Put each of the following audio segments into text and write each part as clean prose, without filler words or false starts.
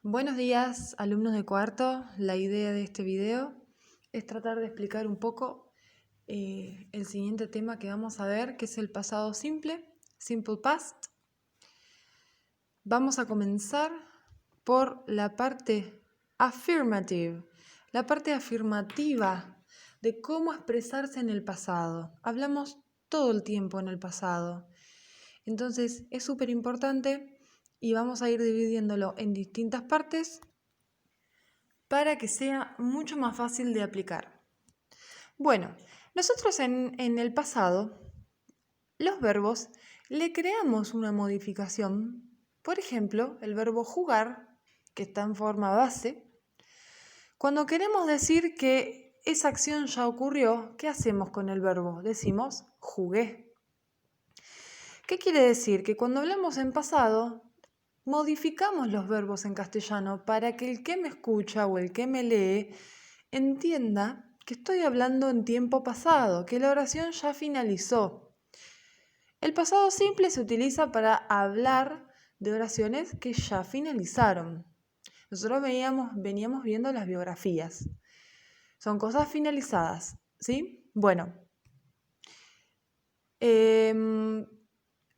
Buenos días, alumnos de cuarto. La idea de este video es tratar de explicar un poco el siguiente tema que vamos a ver, que es el pasado simple, Simple Past. Vamos a comenzar por la parte affirmative, la parte afirmativa de cómo expresarse en el pasado. Hablamos todo el tiempo en el pasado. Entonces es súper importante y vamos a ir dividiéndolo en distintas partes para que sea mucho más fácil de aplicar. Bueno, nosotros en el pasado, los verbos le creamos una modificación. Por ejemplo, el verbo jugar, que está en forma base. Cuando queremos decir que esa acción ya ocurrió, ¿qué hacemos con el verbo? Decimos jugué. ¿Qué quiere decir? Que cuando hablamos en pasado, modificamos los verbos en castellano para que el que me escucha o el que me lee entienda que estoy hablando en tiempo pasado, que la oración ya finalizó. El pasado simple se utiliza para hablar de oraciones que ya finalizaron. Nosotros veníamos viendo las biografías. Son cosas finalizadas, ¿sí? Bueno,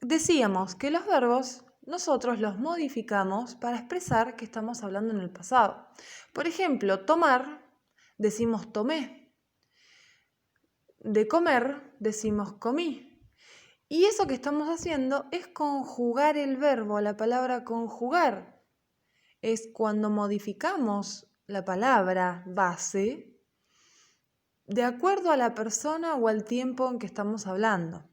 decíamos que los verbos nosotros los modificamos para expresar que estamos hablando en el pasado. Por ejemplo, tomar, decimos tomé. De comer, decimos comí. Y eso que estamos haciendo es conjugar el verbo, la palabra conjugar. Es cuando modificamos la palabra base de acuerdo a la persona o al tiempo en que estamos hablando.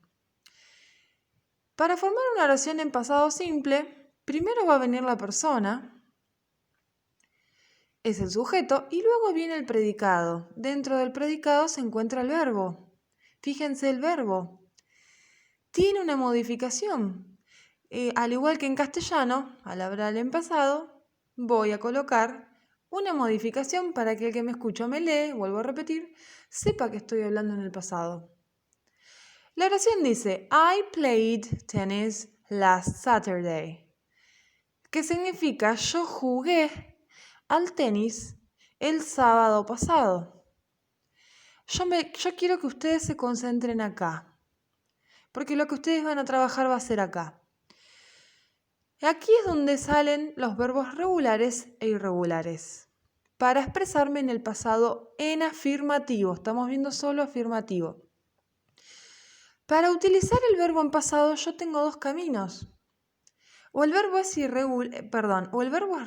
Para formar una oración en pasado simple, primero va a venir la persona, es el sujeto, y luego viene el predicado. Dentro del predicado se encuentra el verbo. Fíjense el verbo. Tiene una modificación. Al igual que en castellano, al hablar en pasado, voy a colocar una modificación para que el que me escucha o me lee, vuelvo a repetir, sepa que estoy hablando en el pasado. La oración dice, I played tennis last Saturday, que significa yo jugué al tenis el sábado pasado. Yo quiero que ustedes se concentren acá, porque lo que ustedes van a trabajar va a ser acá. Aquí es donde salen los verbos regulares e irregulares. Para expresarme en el pasado en afirmativo, estamos viendo solo afirmativo. Para utilizar el verbo en pasado yo tengo dos caminos. O el verbo es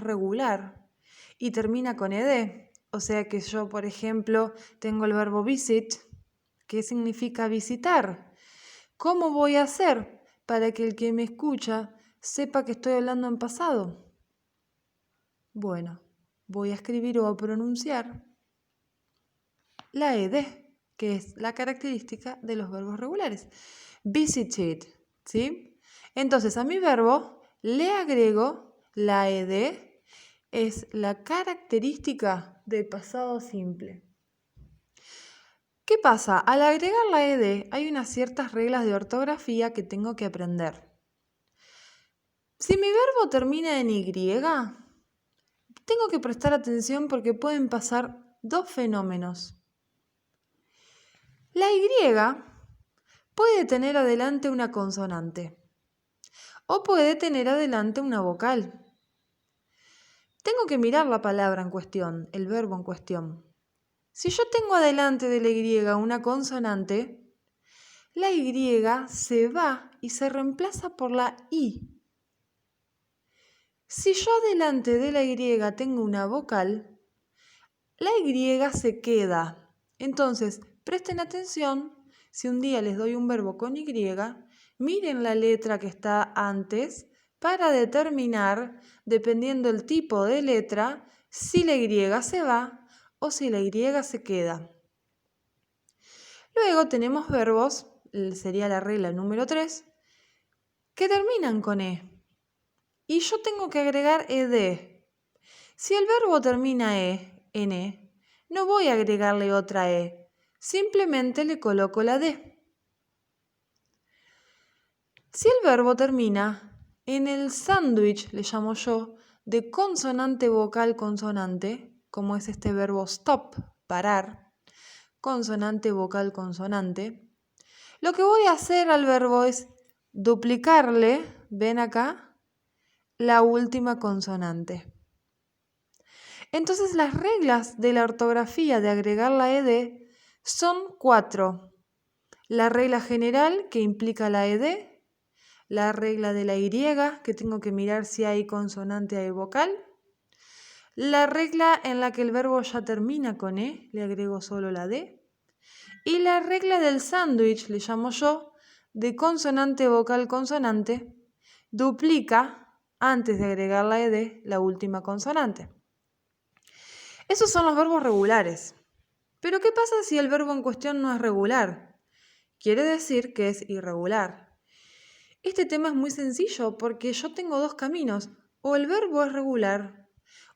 regular y termina con ed. O sea que yo, por ejemplo, tengo el verbo visit, que significa visitar. ¿Cómo voy a hacer para que el que me escucha sepa que estoy hablando en pasado? Bueno, voy a escribir o a pronunciar la ed, que es la característica de los verbos regulares. Visited, ¿sí? Entonces a mi verbo le agrego la ed, es la característica del pasado simple. ¿Qué pasa? Al agregar la ed hay unas ciertas reglas de ortografía que tengo que aprender. Si mi verbo termina en y, tengo que prestar atención porque pueden pasar dos fenómenos. La y puede tener adelante una consonante o puede tener adelante una vocal. Tengo que mirar la palabra en cuestión, el verbo en cuestión. Si yo tengo adelante de la y una consonante, la y se va y se reemplaza por la i. Si yo adelante de la y tengo una vocal, la y se queda. Entonces, presten atención, si un día les doy un verbo con y, miren la letra que está antes para determinar, dependiendo del tipo de letra, si la y se va o si la y se queda. Luego tenemos verbos, sería la regla número 3, que terminan con e. Y yo tengo que agregar ed. Si el verbo termina en e, no voy a agregarle otra e, simplemente le coloco la d. Si el verbo termina en el sándwich, le llamo yo, de consonante vocal consonante, como es este verbo stop, parar, consonante vocal consonante, lo que voy a hacer al verbo es duplicarle, ven acá, la última consonante. Entonces las reglas de la ortografía de agregar la ed son 4. La regla general, que implica la ed, la regla de la y, que tengo que mirar si hay consonante o hay vocal, la regla en la que el verbo ya termina con e, le agrego solo la d, y la regla del sándwich, le llamo yo, de consonante vocal consonante, duplica, antes de agregar la ed, la última consonante. Esos son los verbos regulares. Pero ¿qué pasa si el verbo en cuestión no es regular? Quiere decir que es irregular. Este tema es muy sencillo porque yo tengo dos caminos. O el verbo es regular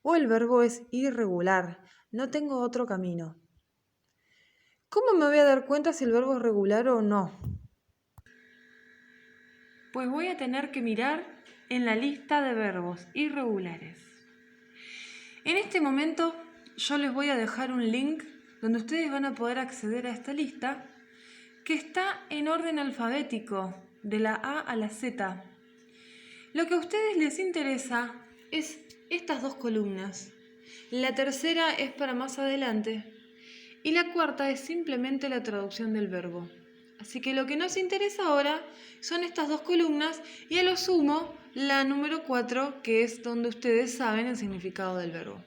o el verbo es irregular. No tengo otro camino. ¿Cómo me voy a dar cuenta si el verbo es regular o no? Pues voy a tener que mirar en la lista de verbos irregulares. En este momento yo les voy a dejar un link donde ustedes van a poder acceder a esta lista que está en orden alfabético, de la A a la Z. Lo que a ustedes les interesa es estas dos columnas. La tercera es para más adelante y la cuarta es simplemente la traducción del verbo. Así que lo que nos interesa ahora son estas dos columnas y a lo sumo la número 4, que es donde ustedes saben el significado del verbo.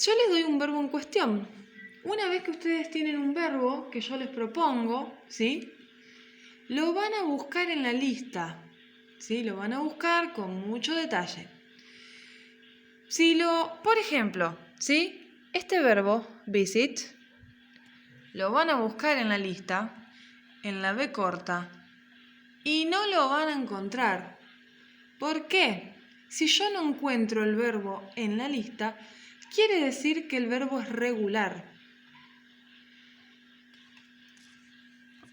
Yo les doy un verbo en cuestión. Una vez que ustedes tienen un verbo que yo les propongo, ¿sí? Lo van a buscar en la lista, ¿sí? Lo van a buscar con mucho detalle. Por ejemplo, ¿sí? Este verbo, visit, lo van a buscar en la lista, en la B corta, y no lo van a encontrar. ¿Por qué? Si yo no encuentro el verbo en la lista, quiere decir que el verbo es regular.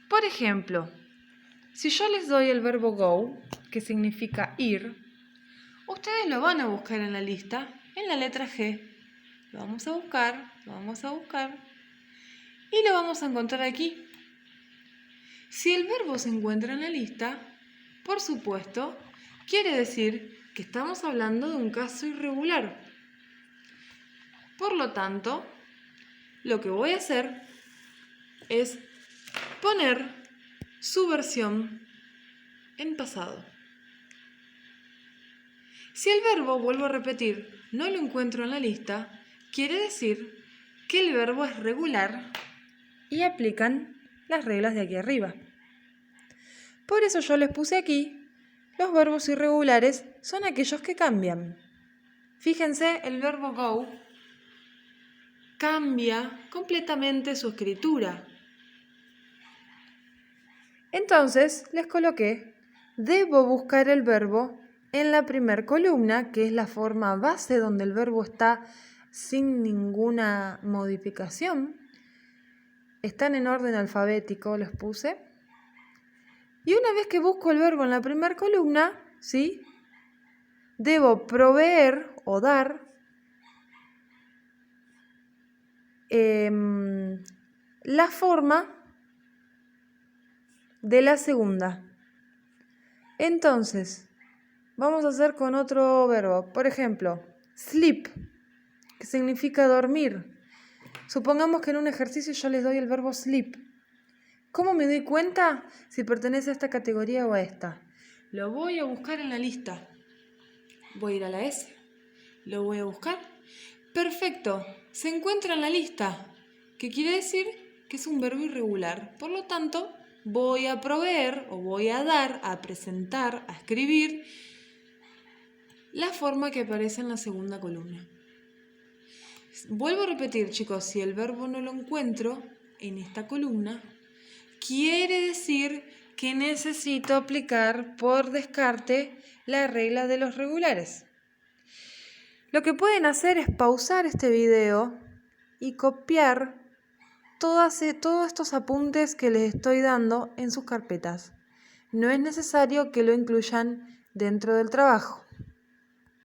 Por ejemplo, si yo les doy el verbo go, que significa ir, ustedes lo van a buscar en la lista, en la letra G. Lo vamos a buscar y lo vamos a encontrar aquí. Si el verbo se encuentra en la lista, por supuesto, quiere decir que estamos hablando de un caso irregular. Por lo tanto, lo que voy a hacer es poner su versión en pasado. Si el verbo, vuelvo a repetir, no lo encuentro en la lista, quiere decir que el verbo es regular y aplican las reglas de aquí arriba. Por eso yo les puse aquí, los verbos irregulares son aquellos que cambian. Fíjense, el verbo go cambia completamente su escritura. Entonces les coloqué, debo buscar el verbo en la primera columna, que es la forma base donde el verbo está sin ninguna modificación. Están en orden alfabético, los puse. Y una vez que busco el verbo en la primera columna, ¿sí? Debo proveer o dar la forma de la segunda. Entonces, vamos a hacer con otro verbo. Por ejemplo, sleep, que significa dormir. Supongamos que en un ejercicio yo les doy el verbo sleep. ¿Cómo me doy cuenta si pertenece a esta categoría o a esta? Lo voy a buscar en la lista. Voy a ir a la S. Lo voy a buscar. Perfecto. Se encuentra en la lista. ¿Qué quiere decir? Que es un verbo irregular. Por lo tanto, voy a proveer o voy a dar, a presentar, a escribir la forma que aparece en la segunda columna. Vuelvo a repetir, chicos, si el verbo no lo encuentro en esta columna, quiere decir que necesito aplicar por descarte la regla de los regulares. Lo que pueden hacer es pausar este video y copiar todos estos apuntes que les estoy dando en sus carpetas. No es necesario que lo incluyan dentro del trabajo.